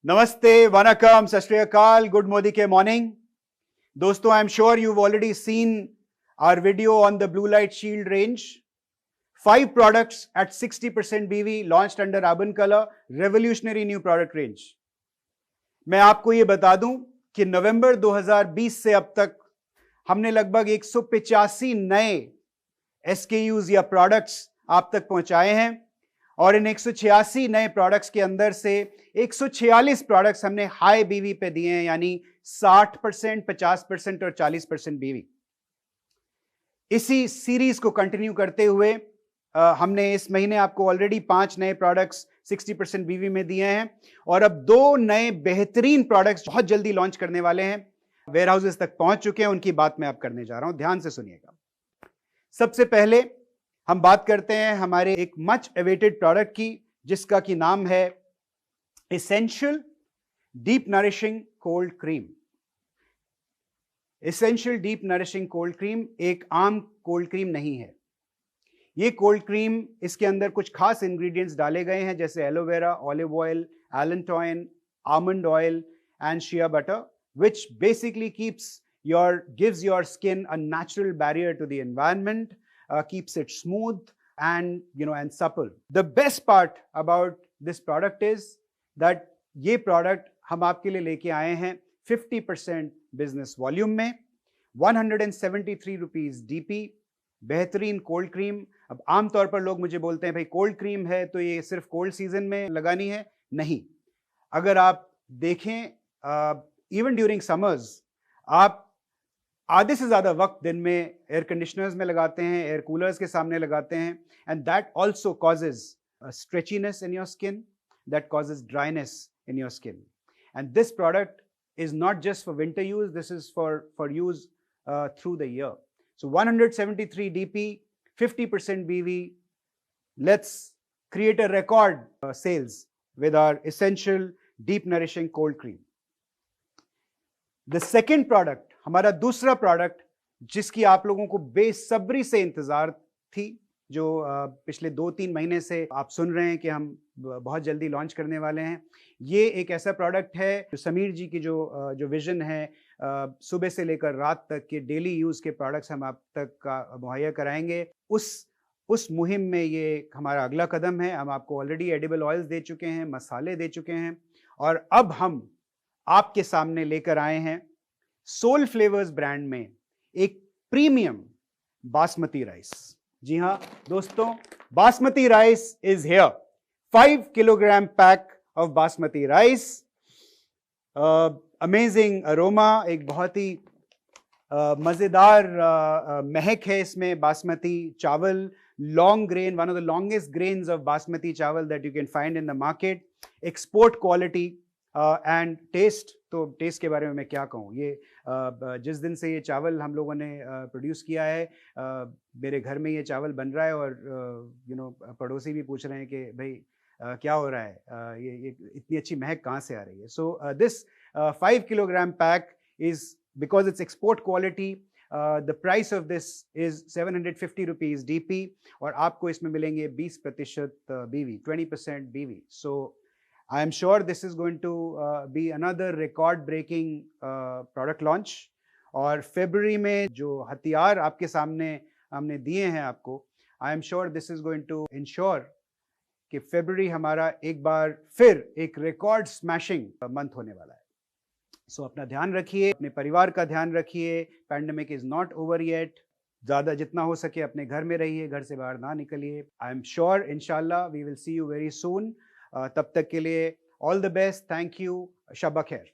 Namaste, Vanakkam, Sat Shri Akal, Good Modi Ke morning. Dosto, I'm sure you've already seen our video on the Blue Light Shield range. 5 products at 60% BV launched under Urban Color, revolutionary new product range. मैं आपको ये बता दूं कि नवंबर 2020 से अब तक हमने लगभग 185 नए SKUs या प्रोडक्ट्स आप तक पहुंचाए हैं और इन 186 नए प्रोडक्ट्स के अंदर से 146 प्रोडक्ट्स हमने हाई बीवी पे दिए हैं, यानी 60%, 50% और 40% बीवी। इसी सीरीज को कंटिन्यू करते हुए हमने इस महीने आपको ऑलरेडी 5 नए प्रोडक्ट्स 60% बीवी में दिए हैं और अब 2 नए बेहतरीन प्रोडक्ट्स बहुत जल्दी लॉन्च करने वाले हैं, वेयर हाउसेस तक पहुंच चुके हैं, उनकी बात मैं अब करने जा रहा हूं। ध्यान से सुनिएगा। सबसे पहले हम बात करते हैं हमारे एक मच अवेटेड प्रोडक्ट की, जिसका की नाम है essential deep nourishing cold cream. Essential deep nourishing cold cream एक आम कोल्ड क्रीम नहीं है। ये कोल्ड क्रीम, इसके अंदर कुछ खास इंग्रेडिएंट्स डाले गए हैं, जैसे aloe vera, olive oil, allantoin, almond oil and shea butter, which basically gives your skin a natural barrier to the environment, keeps it smooth and supple. The best part about this product is that ये product हम आपके लिए लेके आए हैं 50% business volume में, 173 rupees DP, बेहतरीन cold cream. अब आमतौर पर लोग मुझे बोलते हैं भाई कोल्ड क्रीम है तो ये सिर्फ कोल्ड सीजन में लगानी है। नहीं, अगर आप देखें इवन ड्यूरिंग समर्स आप आधे से ज्यादा वक्त दिन में एयर कंडीशनर्स में लगाते हैं, एयर कूलर्स के सामने लगाते हैं, and that also causes stretchiness in your skin, that causes dryness in your skin. And this product is not just for winter use, this is for use through the year. So 173 DP, 50% BV. Let's create a record sales with our essential deep nourishing cold cream. The second product, हमारा दूसरा product जिसकी आप लोगों को बेसब्री से इंतजार थी, जो पिछले 2-3 महीने से आप सुन रहे हैं कि हम बहुत जल्दी लॉन्च करने वाले हैं। ये एक ऐसा प्रोडक्ट है जो समीर जी की जो विजन है, सुबह से लेकर रात तक के डेली यूज के प्रोडक्ट्स हम आप तक मुहैया कराएंगे। उस मुहिम में ये हमारा अगला कदम है। हम आपको ऑलरेडी एडिबल ऑयल्स दे चुके हैं, मसाले दे चुके हैं और अब हम आपके सामने लेकर आए हैं सोल फ्लेवर्स ब्रांड में एक प्रीमियम बासमती राइस। जी हां दोस्तों, basmati rice is here. 5 kilogram pack of basmati rice, amazing aroma, एक बहुत ही मजेदार महक है इसमें। बासमती चावल, long grain, one of the longest grains of basmati चावल that you can find in the market, export quality and taste. तो टेस्ट के बारे में मैं क्या कहूँ, ये जिस दिन से ये चावल हम लोगों ने प्रोड्यूस किया है, मेरे घर में ये चावल बन रहा है और पड़ोसी भी पूछ रहे हैं कि भाई क्या हो रहा है, ये इतनी अच्छी महक कहाँ से आ रही है। So this 5 kilogram pack is because it's export quality, the price of this is 750 rupees DP और आपको इसमें मिलेंगे 20% BV, 20% BV। So I am sure this is going to be another record-breaking product launch। और फरवरी में जो हथियार आपके सामने हमने दिए हैं आपको, I am sure this is going to ensure कि फरवरी हमारा एक बार फिर एक रिकॉर्ड स्मैशिंग मंथ होने वाला है। सो अपना ध्यान रखिए, अपने परिवार का ध्यान रखिए। Pandemic is not over yet. ज़्यादा जितना हो सके अपने घर में रहिए, घर से बाहर ना निकलिए। आई एम श्योर इंशाल्लाह we will see you very soon. तब तक के लिए all the best, thank you, शब खैर।